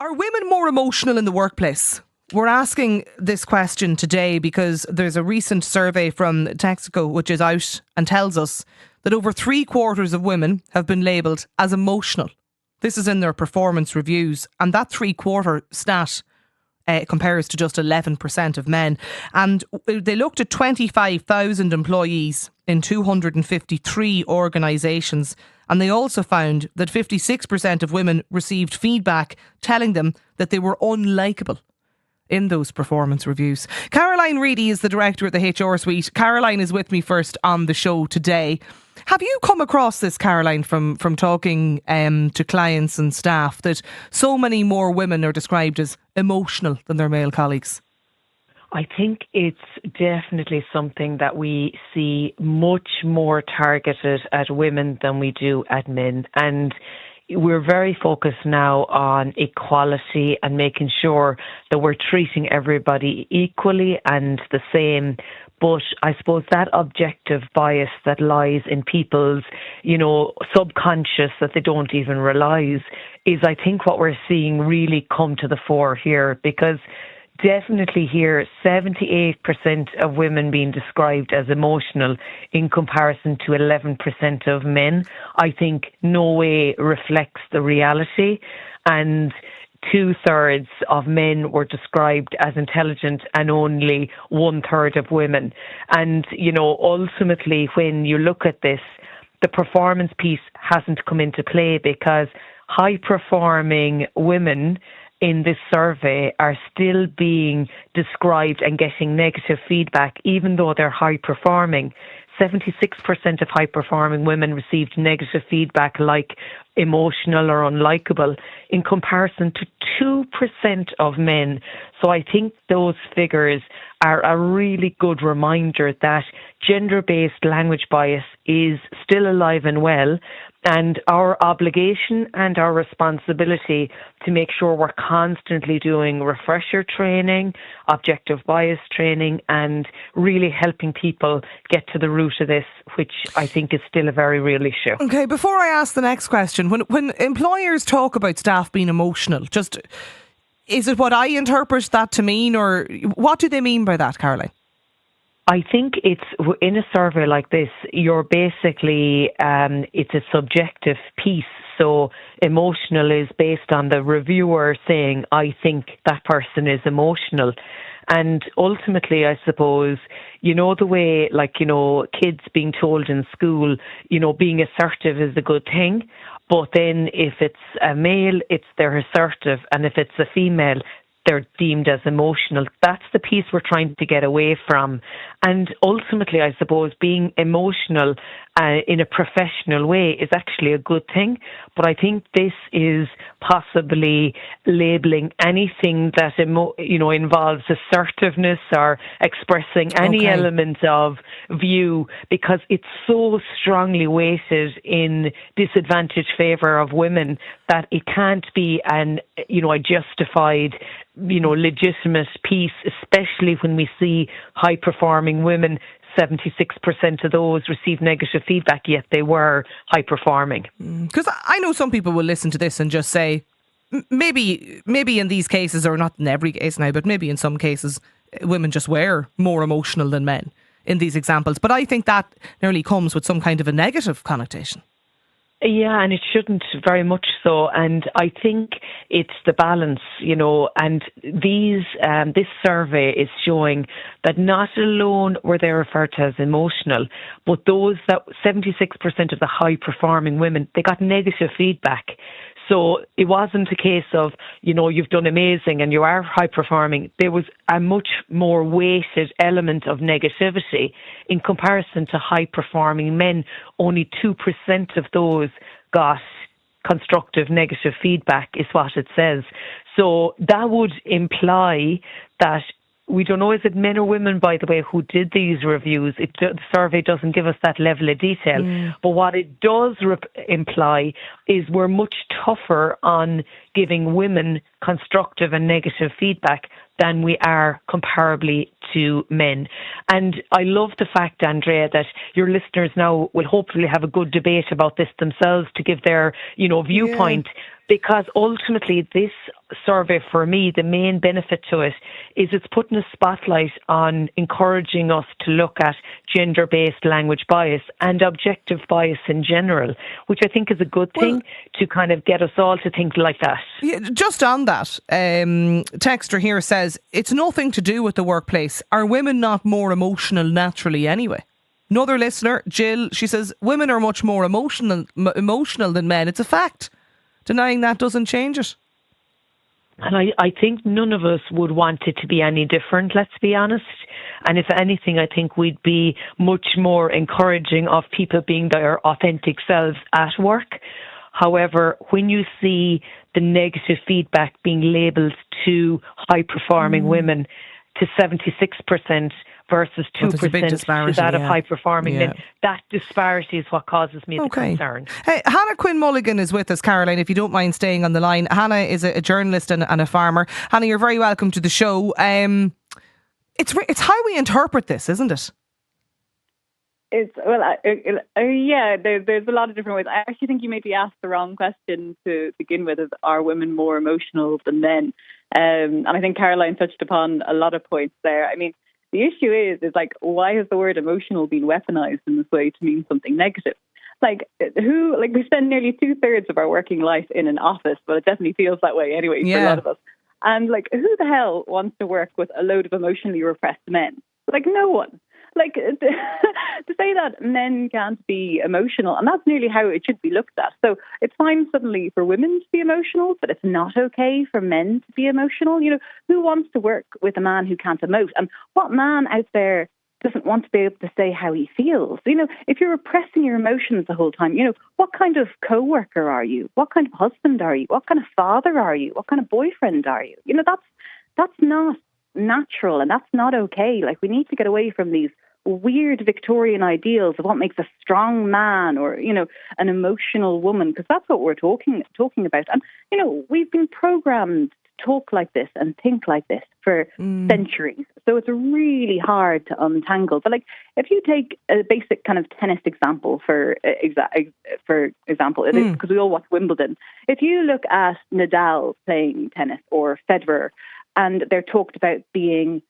Are women more emotional in the workplace? We're asking this question today because there's a recent survey from Texito which is out and tells us that over 3/4 of women have been labelled as emotional. This is in their performance reviews, and that 3/4 stat compares to just 11% of men. And they looked at 25,000 employees in 253 organisations, and they also found that 56% of women received feedback telling them that they were unlikable in those performance reviews. Caroline Reidy is the director at the HR Suite. Caroline is with me first on the show today. Have you come across this, Caroline, from talking to clients and staff, that so many more women are described as emotional than their male colleagues? I think it's definitely something that we see much more targeted at women than we do at men. And we're very focused now on equality and making sure that we're treating everybody equally and the same. But I suppose that objective bias that lies in people's, subconscious that they don't even realise is, I think, what we're seeing really come to the fore here. Because definitely here, 78% of women being described as emotional in comparison to 11% of men, I think no way reflects the reality. And 2/3 of men were described as intelligent and only 1/3 of women. And, ultimately, when you look at this, the performance piece hasn't come into play because high-performing women in this survey are still being described and getting negative feedback, even though they're high-performing. 76% of high-performing women received negative feedback like emotional or unlikable in comparison to 2% of men. So I think those figures are a really good reminder that gender-based language bias is still alive and well, and our obligation and our responsibility to make sure we're constantly doing refresher training, objective bias training, and really helping people get to the root of this, which I think is still a very real issue. Okay, before I ask the next question, when employers talk about staff being emotional, is it what I interpret that to mean, or what do they mean by that, Caroline? I think it's in a survey like this, you're basically, it's a subjective piece. So emotional is based on the reviewer saying, I think that person is emotional. And ultimately, I suppose, the way, kids being told in school, being assertive is a good thing. But then if it's a male, they're assertive. And if it's a female, they're deemed as emotional. That's the piece we're trying to get away from. And ultimately, I suppose, being emotional in a professional way is actually a good thing. But I think this is possibly labelling anything that, involves assertiveness or expressing any element of view, because it's so strongly weighted in disadvantaged favour of women that it can't be a justified legitimate piece, especially when we see high-performing women. 76% of those received negative feedback, yet they were high-performing. Because I know some people will listen to this and just say, maybe in these cases, or not in every case now, but maybe in some cases, women just were more emotional than men in these examples. But I think that nearly comes with some kind of a negative connotation. Yeah, and it shouldn't, very much so. And I think it's the balance, and this survey is showing that not alone were they referred to as emotional, but those that 76% of the high performing women, they got negative feedback. So it wasn't a case of, you've done amazing and you are high performing. There was a much more weighted element of negativity in comparison to high performing men. Only 2% of those got constructive negative feedback, is what it says. So that would imply that, we don't know, is it men or women, by the way, who did these reviews? The survey doesn't give us that level of detail. But what it does imply is we're much tougher on giving women constructive and negative feedback than we are comparably to men. And I love the fact, Andrea, that your listeners now will hopefully have a good debate about this themselves to give their, viewpoint. Because ultimately this survey, for me, the main benefit to it is it's putting a spotlight on encouraging us to look at gender-based language bias and objective bias in general, which I think is a good thing to kind of get us all to think like that. Yeah, just on that, Texter here says, it's nothing to do with the workplace. Are women not more emotional naturally anyway? Another listener, Jill, she says, women are much more emotional than men. It's a fact. Denying that doesn't change it. And I think none of us would want it to be any different, let's be honest. And if anything, I think we'd be much more encouraging of people being their authentic selves at work. However, when you see the negative feedback being labelled to high-performing women to 76%, versus 2% to that of high-performing men. That disparity is what causes me the concern. Hey, Hannah Quinn Mulligan is with us, Caroline, if you don't mind staying on the line. Hannah is a journalist and a farmer. Hannah, you're very welcome to the show. It's how we interpret this, isn't it? There's a lot of different ways. I actually think you maybe asked the wrong question to begin with, are women more emotional than men? And I think Caroline touched upon a lot of points there. I mean, the issue is like, why has the word emotional been weaponized in this way to mean something negative? We spend nearly 2/3 of our working life in an office, but it definitely feels that way anyway for a lot of us. And who the hell wants to work with a load of emotionally repressed men? No one. To say that men can't be emotional, and that's nearly how it should be looked at. So it's fine suddenly for women to be emotional, but it's not okay for men to be emotional. Who wants to work with a man who can't emote? And what man out there doesn't want to be able to say how he feels? If you're repressing your emotions the whole time, what kind of co-worker are you? What kind of husband are you? What kind of father are you? What kind of boyfriend are you? That's not natural, and that's not okay. We need to get away from these weird Victorian ideals of what makes a strong man or, an emotional woman, because that's what we're talking about. And, we've been programmed to talk like this and think like this for centuries. So it's really hard to untangle. But if you take a basic kind of tennis example, for example, because we all watch Wimbledon, if you look at Nadal playing tennis or Federer, and they're talked about being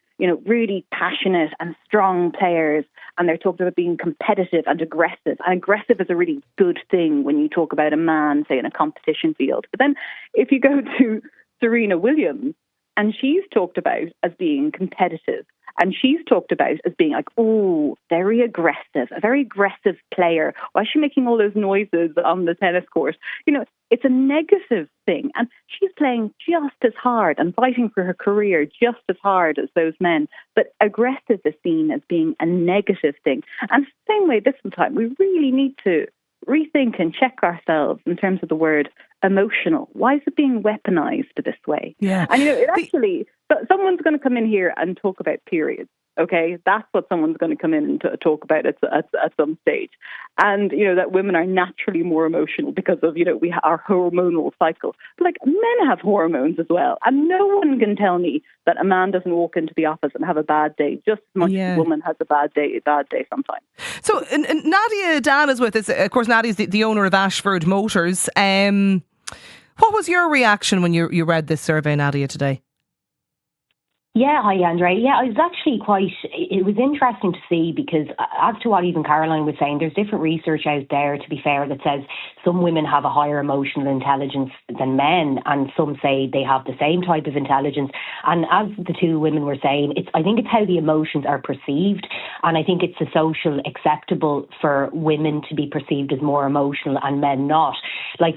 really passionate and strong players, and they're talked about being competitive and aggressive. And aggressive is a really good thing when you talk about a man, say, in a competition field. But then if you go to Serena Williams, and she's talked about as being competitive, and she's talked about as being very aggressive, a very aggressive player. Why is she making all those noises on the tennis court? It's a negative thing. And she's playing just as hard and fighting for her career just as hard as those men. But aggressive is seen as being a negative thing. And same way this time, we really need to rethink and check ourselves in terms of the word emotional. Why is it being weaponized this way? Yeah. And someone's going to come in here and talk about periods. Okay, that's what someone's going to come in and talk about at some stage. And, that women are naturally more emotional because of, our hormonal cycle. But men have hormones as well. And no one can tell me that a man doesn't walk into the office and have a bad day just as much as a woman has a bad day sometimes. So Nadia Dan is with us. Of course, Nadia's the owner of Ashford Motors. What was your reaction when you read this survey, Nadia, today? Yeah, hi Andrea. Yeah, I was actually it was interesting to see because as to what even Caroline was saying, there's different research out there, to be fair, that says some women have a higher emotional intelligence than men, and some say they have the same type of intelligence. And as the two women were saying, I think it's how the emotions are perceived, and I think it's a social acceptable for women to be perceived as more emotional and men not.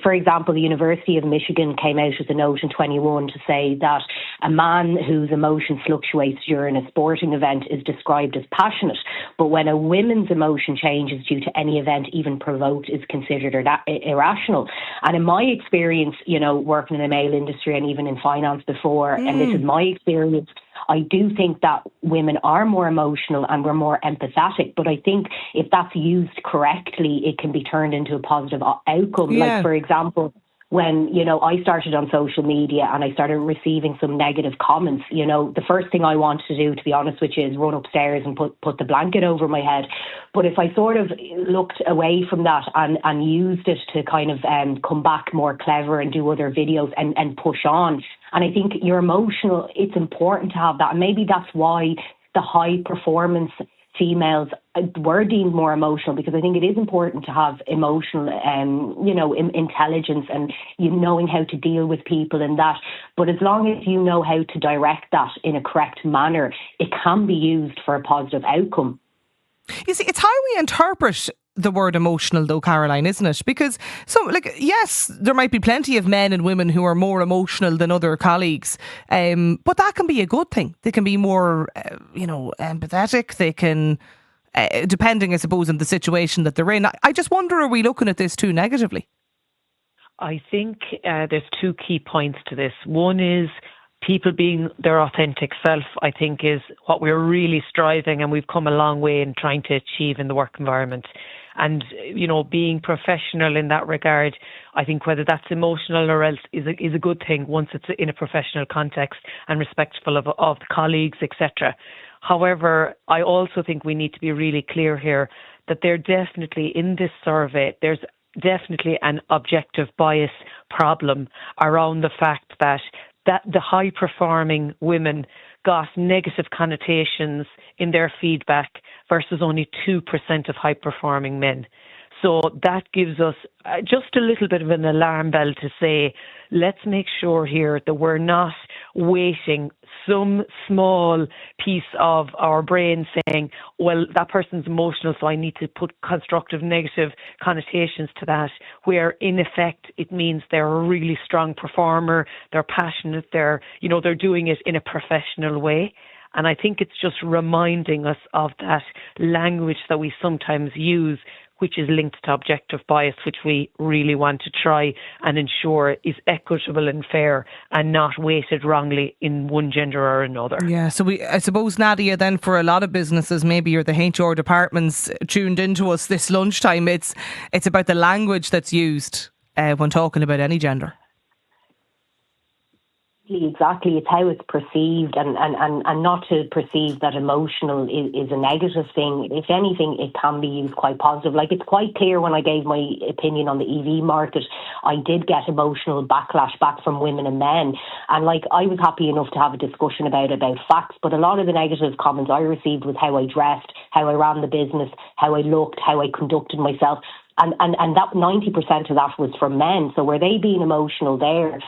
For example, the University of Michigan came out with a note in 21 to say that a man whose emotion fluctuates during a sporting event is described as passionate, but when a woman's emotion changes due to any event, even provoked, is considered irrational. And in my experience, working in the male industry and even in finance before, and this is my experience, I do think that women are more emotional and we're more empathetic, but I think if that's used correctly, it can be turned into a positive outcome. Yeah. For example, when, I started on social media and I started receiving some negative comments, the first thing I wanted to do, to be honest with you, is run upstairs and put the blanket over my head. But if I sort of looked away from that and used it to kind of come back more clever and do other videos and push on, and I think you're emotional, it's important to have that. And maybe that's why the high performance females were deemed more emotional, because I think it is important to have emotional, intelligence and knowing how to deal with people and that. But as long as you know how to direct that in a correct manner, it can be used for a positive outcome. You see, it's how we interpret the word emotional, though, Caroline, isn't it? Because yes, there might be plenty of men and women who are more emotional than other colleagues, but that can be a good thing. They can be more, empathetic. They can, depending, I suppose, on the situation that they're in. I just wonder, are we looking at this too negatively? I think there's two key points to this. One is people being their authentic self, I think, is what we're really striving, and we've come a long way in trying to achieve in the work environment. And, being professional in that regard, I think whether that's emotional or else is a good thing once it's in a professional context and respectful of the colleagues, etc. However, I also think we need to be really clear here that there definitely, in this survey, there's definitely an objective bias problem around the fact that the high-performing women got negative connotations in their feedback versus only 2% of high-performing men. So that gives us just a little bit of an alarm bell to say, let's make sure here that we're not weighting some small piece of our brain saying, well, that person's emotional, so I need to put constructive negative connotations to that, where in effect it means they're a really strong performer, they're passionate, they're doing it in a professional way. And I think it's just reminding us of that language that we sometimes use, which is linked to objective bias, which we really want to try and ensure is equitable and fair and not weighted wrongly in one gender or another. Yeah, so I suppose, Nadia, then for a lot of businesses, maybe you're the HR departments tuned into us this lunchtime, it's about the language that's used when talking about any gender. Exactly, it's how it's perceived, and not to perceive that emotional is a negative thing. If anything, it can be used quite positive. Like, it's quite clear when I gave my opinion on the EV market, I did get emotional backlash back from women and men, and I was happy enough to have a discussion about facts, but a lot of the negative comments I received was how I dressed, how I ran the business, how I looked, how I conducted myself. And that 90% of that was from men. So were they being emotional there?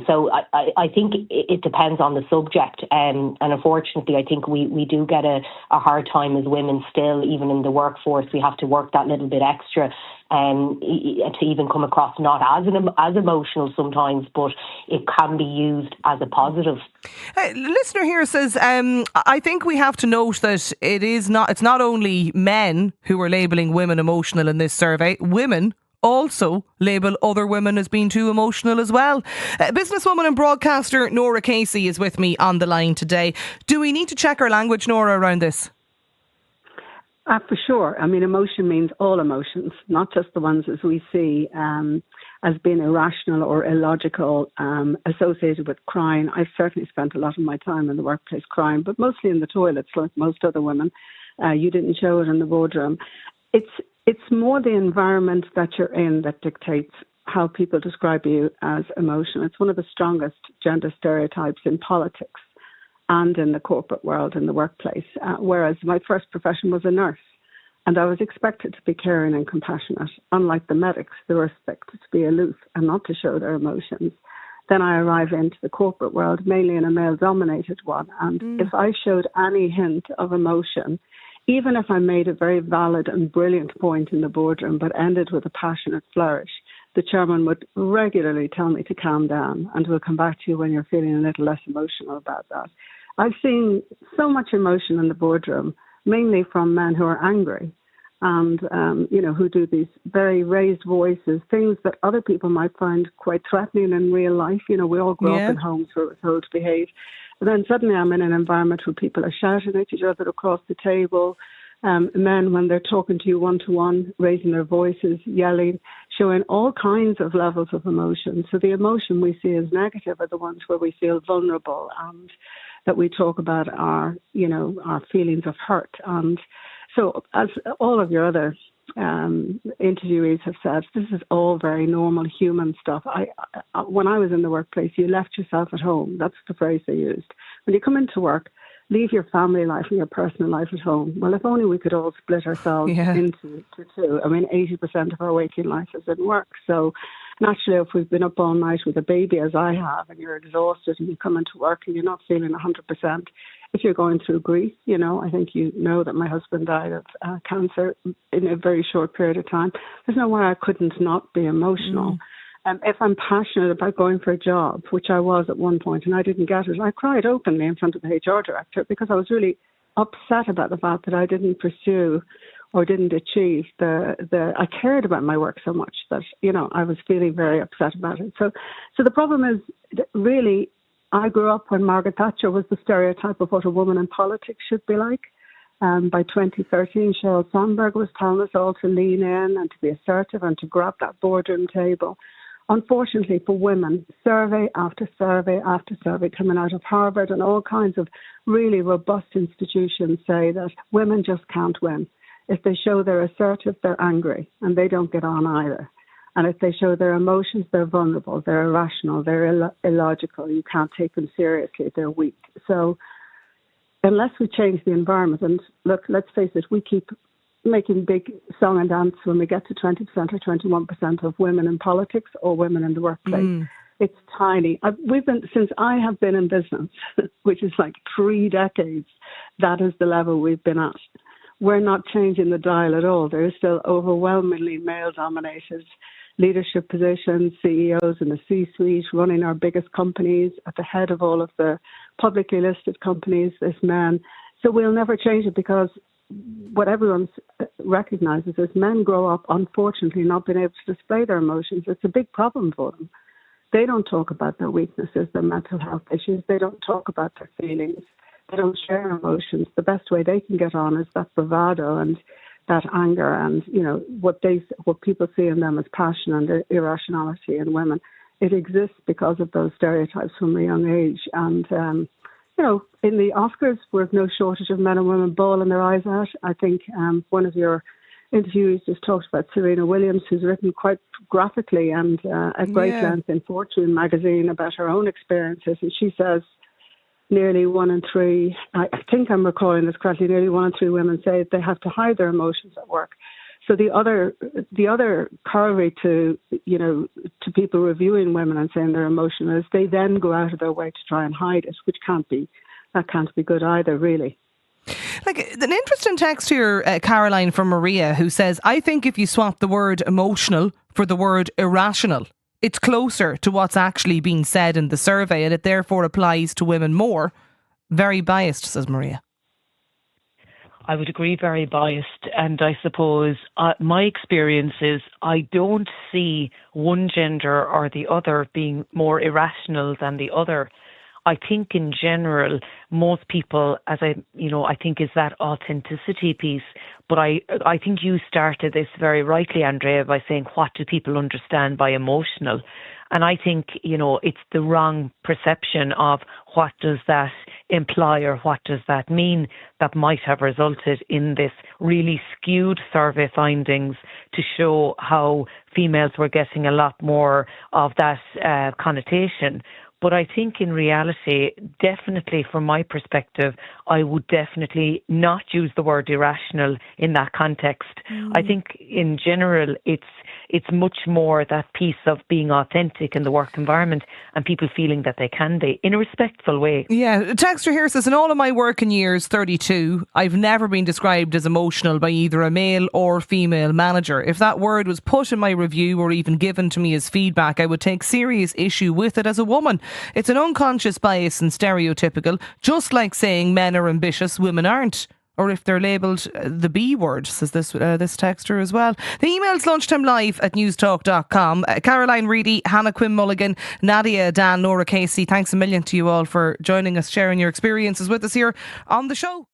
So I think it depends on the subject. And unfortunately, I think we do get a hard time as women still, even in the workforce. We have to work that little bit extra to even come across not as emotional sometimes, but it can be used as a positive. Listener here says, I think we have to note that it's not only men who are labelling women emotional in this survey. Women also label other women as being too emotional as well. Businesswoman and broadcaster Nora Casey is with me on the line today. Do we need to check our language, Nora, around this? For sure. I mean, emotion means all emotions, not just the ones as we see as being irrational or illogical, associated with crying. I've certainly spent a lot of my time in the workplace crying, but mostly in the toilets, like most other women. You didn't show it in the boardroom. It's more the environment that you're in that dictates how people describe you as emotional. It's one of the strongest gender stereotypes in politics and in the corporate world, in the workplace, whereas my first profession was a nurse, and I was expected to be caring and compassionate. Unlike the medics, they were expected to be aloof and not to show their emotions. Then I arrived into the corporate world, mainly in a male-dominated one, and if I showed any hint of emotion, even if I made a very valid and brilliant point in the boardroom but ended with a passionate flourish, the chairman would regularly tell me to calm down and we'll come back to you when you're feeling a little less emotional about that. I've seen so much emotion in the boardroom, mainly from men who are angry and, who do these very raised voices, things that other people might find quite threatening in real life. We all grow up in homes where we're told to behave. But then suddenly I'm in an environment where people are shouting at each other across the table, men, when they're talking to you one-to-one, raising their voices, yelling, showing all kinds of levels of emotion. So the emotion we see as negative are the ones where we feel vulnerable and that we talk about our feelings of hurt. And so as all of your other interviewees have said, this is all very normal human stuff. When I was in the workplace, you left yourself at home. That's the phrase they used. When you come into work, leave your family life and your personal life at home. Well, if only we could all split ourselves into two. I mean, 80% of our waking life is in work. So naturally, if we've been up all night with a baby, as I have, and you're exhausted and you come into work and you're not feeling 100%, if you're going through grief, I think you know that my husband died of cancer in a very short period of time. There's no way I couldn't not be emotional. If I'm passionate about going for a job, which I was at one point, and I didn't get it, I cried openly in front of the HR director because I was really upset about the fact that I didn't pursue or didn't achieve I cared about my work so much that, I was feeling very upset about it. So the problem is that really, I grew up when Margaret Thatcher was the stereotype of what a woman in politics should be like. By 2013, Sheryl Sandberg was telling us all to lean in and to be assertive and to grab that boardroom table. Unfortunately for women, survey after survey after survey coming out of Harvard and all kinds of really robust institutions say that women just can't win. If they show they're assertive, they're angry, and they don't get on either. And if they show their emotions, they're vulnerable, they're irrational, they're illogical. You can't take them seriously, they're weak. So unless we change the environment, and look, let's face it, we keep making big song and dance when we get to 20% or 21% of women in politics or women in the workplace. It's tiny. Since I have been in business, which is like 3 decades, that is the level we've been at. We're not changing the dial at all. There is still overwhelmingly male-dominated leadership positions, CEOs in the C-suite, running our biggest companies, at the head of all of the publicly listed companies, this man. So we'll never change it because what everyone recognizes is men grow up, unfortunately, not being able to display their emotions. It's a big problem for them. They don't talk about their weaknesses, their mental health issues. They don't talk about their feelings. They don't share emotions. The best way they can get on is that bravado and that anger and, what people see in them as passion and irrationality in women. It exists because of those stereotypes from a young age. And, in the Oscars, we have no shortage of men and women bawling their eyes out. I think one of your interviewees just talked about Serena Williams, who's written quite graphically and at great length in Fortune magazine about her own experiences. And she says nearly 1 in 3, I think I'm recalling this correctly, nearly 1 in 3 women say they have to hide their emotions at work. So the other corollary to people reviewing women and saying they're emotional is they then go out of their way to try and hide it, which can't be good either, really. Like an interesting text here, Caroline, from Maria, who says, I think if you swap the word emotional for the word irrational, it's closer to what's actually being said in the survey, and it therefore applies to women more. Very biased, says Maria. I would agree, very biased. And I suppose my experience is I don't see one gender or the other being more irrational than the other. I think in general, most people, I think is that authenticity piece. But I think you started this very rightly, Andrea, by saying, what do people understand by emotional? And I think, it's the wrong perception of what does that imply or what does that mean that might have resulted in this really skewed survey findings to show how females were getting a lot more of that connotation. But I think in reality, definitely from my perspective, I would definitely not use the word irrational in that context. I think in general, it's much more that piece of being authentic in the work environment and people feeling that they can be in a respectful way. Yeah, Texter here says, in all of my working years, 32, I've never been described as emotional by either a male or female manager. If that word was put in my review or even given to me as feedback, I would take serious issue with it as a woman. It's an unconscious bias and stereotypical, just like saying men are ambitious, women aren't. Or if they're labelled the B word, says this texter as well. The email's lunchtimelive@newstalk.com. Caroline Reidy, Quinn Mulligan, Nadia Dan, Nora Casey, thanks a million to you all for joining us, sharing your experiences with us here on the show.